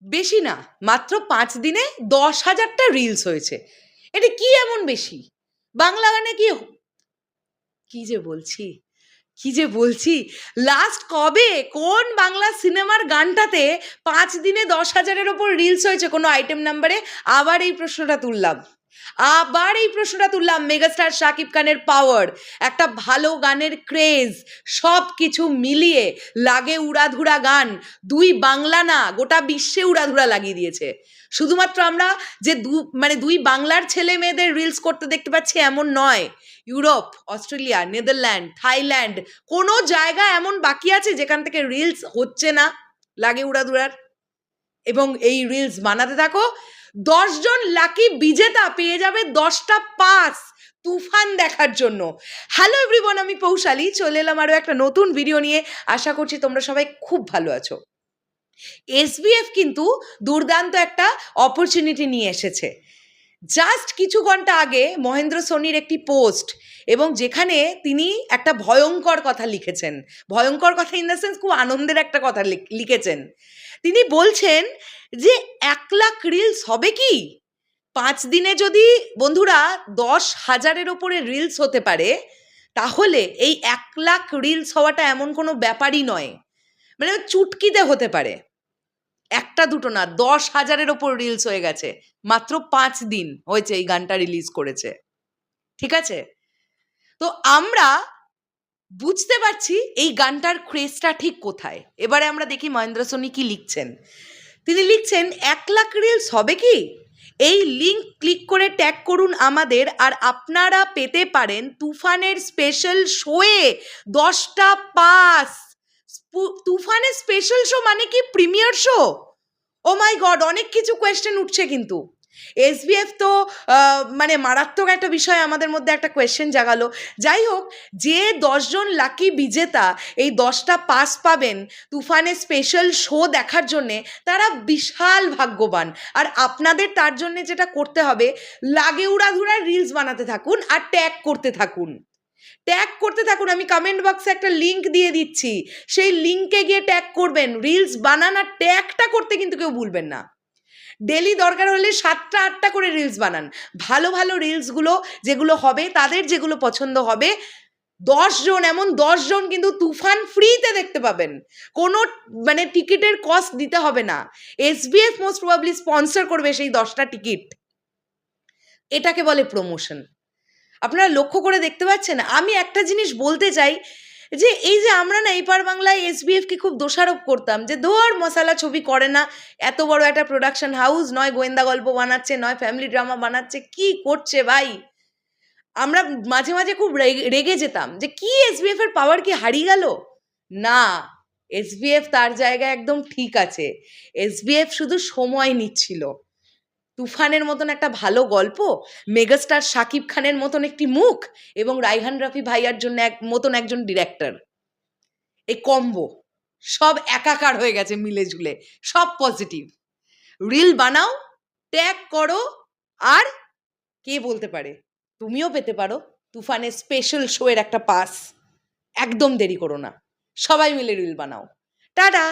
বেশি না, মাত্র 5 দিনে 10,000টা রিলস হয়েছে। এটা কি এমন বেশি? বাংলা গানে কি যে বলছি, কি যে বলছি, লাস্ট কবে কোন বাংলা সিনেমার গানটাতে 5 দিনে 10,000-এর ওপর রিলস হয়েছে কোনো আইটেম নাম্বারে? আবার এই প্রশ্নটা তুললাম। মেগাস্টার শাকিব খানের পাওয়ার, একটা ভালো গানের ক্রেজ, সব কিছু মিলিয়ে লাগে উড়াধুরা গান। 2 বাংলা না, গোটা বিশ্বে উড়াধুরা লাগিয়ে দিয়েছে। শুধুমাত্র আমরা যে 2 বাংলার ছেলে মেয়েদের রিলস করতে দেখতে পাচ্ছি এমন নয়। ইউরোপ, অস্ট্রেলিয়া, নেদারল্যান্ড, থাইল্যান্ড, কোনো জায়গা এমন বাকি আছে যেখান থেকে রিলস হচ্ছে না লাগে উড়াধুরার? এবং এই রিলস বানাতে থাকো, 10 জন লাকি বিজেতা পেয়ে যাবে 10টা পাস তুফান দেখার জন্য। হ্যালো এভরিওয়ান, আমি পৌশালী, চলে এলাম আরও একটা নতুন ভিডিও নিয়ে। আশা করছি তোমরা সবাই খুব ভালো আছো। এসবিএফ কিন্তু দুর্দান্ত একটা অপরচুনিটি নিয়ে এসেছে। জাস্ট কিছু ঘন্টা আগে মহেন্দ্র সোনির একটি পোস্ট, এবং যেখানে তিনি একটা ভয়ঙ্কর কথা লিখেছেন। ভয়ঙ্কর কথা ইন দ্য সেন্স খুব আনন্দের একটা কথা লিখেছেন। তিনি বলছেন যে 1 লাখ রিলস হবে কি 5 দিনে? যদি বন্ধুরা 10,000-এর ওপরে রিলস হতে পারে, তাহলে এই 1 লাখ রিলস হওয়াটা এমন কোনো ব্যাপারই নয়, মানে চুটকিতে হতে পারে। একটা দুটো না, 10,000-এর ওপর রিলস হয়ে গেছে। মাত্র 5 দিন হয়েছে এই গানটা রিলিজ করেছে, ঠিক আছে? তো আমরা বুঝতে পারছি এই গানটার ক্রেজটা ঠিক কোথায়। এবারে আমরা দেখি মহেন্দ্র সোনি কি লিখছেন। তিনি লিখছেন 1 লাখ রিলস হবে কি? এই লিঙ্ক ক্লিক করে ট্যাগ করুন আমাদের, আর আপনারা পেতে পারেন তুফানের স্পেশাল শোয়ে 10টা পাস। তুফানের স্পেশাল শো মানে কি প্রিমিয়ার শো? ও মাই গড, অনেক কিছু কোয়েশ্চেন উঠছে কিন্তু। এসবিএফ তো মানে মারাত্মক একটা বিষয় আমাদের মধ্যে একটা কোয়েশ্চেন জাগালো। যাই হোক, যে 10 জন লাকি বিজেতা এই 10টা পাস পাবেন তুফানের স্পেশাল শো দেখার জন্যে, তারা বিশাল ভাগ্যবান। আর আপনাদের তার জন্যে যেটা করতে হবে, লাগে উড়াধুরা রিলস বানাতে থাকুন আর ট্যাগ করতে থাকুন। আমি কমেন্ট বক্সে একটা লিঙ্ক দিয়ে দিচ্ছি, সেই লিঙ্কে গিয়ে ট্যাগ করবেন। রিলস বানান আর ট্যাগটা করতে কিন্তু কেউ ভুলবেন না। ডেলি দরকার হলে 7টা 8টা করে রিলস বানান। ভালো ভালো রিলসগুলো যেগুলো হবে, তাদের যেগুলো পছন্দ হবে, 10 জন, এমন 10 জন কিন্তু তুফান ফ্রিতে দেখতে পাবেন। কোনো মানে টিকিটের কস্ট দিতে হবে না। এসবিএফ মোস্ট প্রবাবলি স্পন্সর করবে সেই 10টা টিকিট। এটাকে বলে প্রমোশন। আপনারা লক্ষ্য করে দেখতে পাচ্ছেন। আমি একটা জিনিস বলতে চাই, যে এই যে আমরা না এপার বাংলায় এসবিএফকে খুব দোষারোপ করতাম যে ধোয়ার মশালা ছবি করে না, এত বড় একটা প্রোডাকশন হাউস, নয় গোয়েন্দা গল্প বানাচ্ছে, নয় ফ্যামিলি ড্রামা বানাচ্ছে, কি করছে ভাই? আমরা মাঝে মাঝে খুব রেগে যেতাম যে কি এসবিএফ এর পাওয়ার কি হারিয়ে গেল? না, এসবিএফ তার জায়গায় একদম ঠিক আছে। এসবিএফ শুধু সময় নিচ্ছিল। তুফানের মতন একটা ভালো গল্প, মেগাস্টার শাকিব খানের মতন একটি মুখ, এবং রাইহান রাফি ভাইয়ার জন্য মতন একজন ডিরেক্টর, এই কম্বো সব একাকার হয়ে গেছে মিলে ঝুলে। সব পজিটিভ। রিল বানাও, ট্যাগ করো, আর কে বলতে পারে তুমিও পেতে পারো তুফানের স্পেশাল শো এর একটা পাস। একদম দেরি করো না, সবাই মিলে রিল বানাও। টাটা।